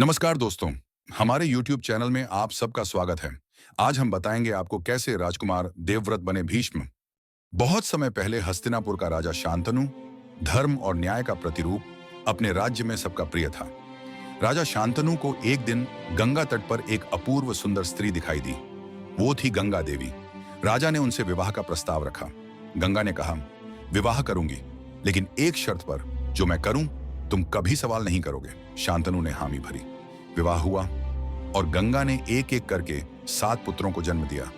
नमस्कार दोस्तों, हमारे YouTube चैनल में आप सबका स्वागत है। आज हम बताएंगे आपको कैसे राजकुमार देवव्रत बने भीष्म। बहुत समय पहले हस्तिनापुर का राजा शांतनु धर्म और न्याय का प्रतिरूप अपने राज्य में सबका प्रिय था। राजा शांतनु को एक दिन गंगा तट पर एक अपूर्व सुंदर स्त्री दिखाई दी। वो थी गंगा देवी। राजा ने उनसे विवाह का प्रस्ताव रखा। गंगा ने कहा, विवाह करूंगी, लेकिन एक शर्त पर, जो मैं करूं तुम कभी सवाल नहीं करोगे। शांतनु ने हामी भरी। विवाह हुआ और गंगा ने एक एक करके 7 पुत्रों को जन्म दिया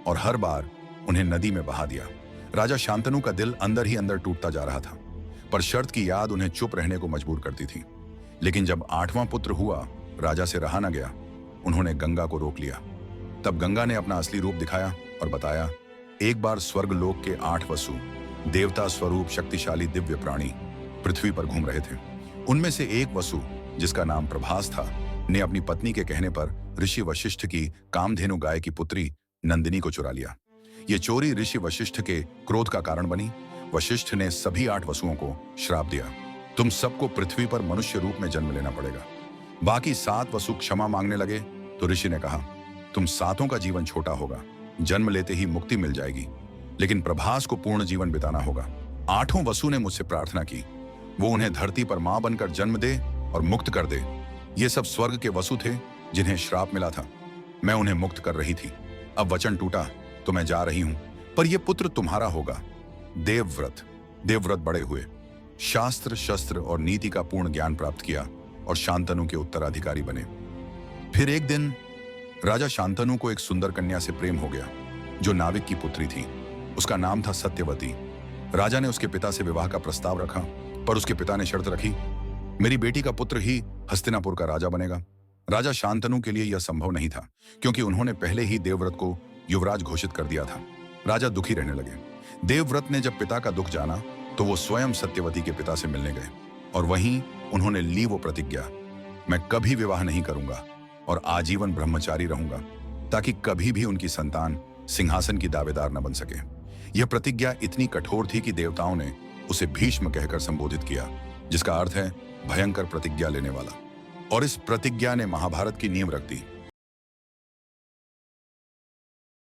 और हर बार उन्हें नदी में बहा दिया। राजा शांतनु का दिल अंदर ही अंदर टूटता जा रहा था, पर शर्त की याद उन्हें चुप रहने को मजबूर करती थी। लेकिन जब 8वां पुत्र हुआ, राजा से रहा न गया। उन्होंने गंगा को रोक लिया। तब गंगा ने अपना असली रूप दिखाया और बताया, एक बार स्वर्गलोक के 8 वसु, देवता स्वरूप शक्तिशाली दिव्य प्राणी पृथ्वी पर घूम रहे थे। उनमें से एक वसु, जिसका नाम प्रभास था, ने अपनी पत्नी के कहने पर ऋषि वशिष्ठ की कामधेनु गाय की पुत्री नंदिनी को चुरा लिया। ये चोरी ऋषि वशिष्ठ के क्रोध का कारण बनी। वशिष्ठ ने सभी 8 वसुओं को श्राप दिया, तुम सबको पृथ्वी पर मनुष्य रूप में जन्म लेना पड़ेगा। बाकी 7 वसु क्षमा मांगने लगे तो ऋषि ने कहा, तुम 7ओं का जीवन छोटा होगा, जन्म लेते ही मुक्ति मिल जाएगी, लेकिन प्रभास को पूर्ण जीवन बिताना होगा। 8वें वसु ने मुझसे प्रार्थना की, वो उन्हें धरती पर मां बनकर जन्म दे और मुक्त कर दे। ये सब स्वर्ग के वसु थे जिन्हें श्राप मिला था। मैं उन्हें मुक्त कर रही थी। अब वचन टूटा तो मैं जा रही हूं, पर यह पुत्र तुम्हारा होगा। देवव्रत बड़े हुए, शास्त्र शस्त्र और नीति का पूर्ण ज्ञान प्राप्त किया और शांतनु के उत्तराधिकारी बने। फिर एक दिन राजा शांतनु को एक सुंदर कन्या से प्रेम हो गया, जो नाविक की पुत्री थी। उसका नाम था सत्यवती। राजा ने उसके पिता से विवाह का प्रस्ताव रखा, पर उसके पिता ने शर्त रखी, मेरी बेटी का पुत्र ही हस्तिनापुर का राजा बनेगा। राजा शांतनु के लिए यह संभव नहीं था, क्योंकि उन्होंने पहले ही देवव्रत को युवराज घोषित कर दिया था। राजा दुखी रहने लगे। देवव्रत ने जब पिता का दुख जाना तो वो स्वयं सत्यवती के पिता से मिलने गए और वहीं उन्होंने ली वो प्रतिज्ञा, मैं कभी विवाह नहीं करूंगा और आजीवन ब्रह्मचारी रहूंगा, ताकि कभी भी उनकी संतान सिंहासन की दावेदार न बन सके। यह प्रतिज्ञा इतनी कठोर थी कि देवताओं ने उसे भीष्म कहकर संबोधित किया, जिसका अर्थ है भयंकर प्रतिज्ञा लेने वाला। और इस प्रतिज्ञा ने महाभारत की नींव रख दी।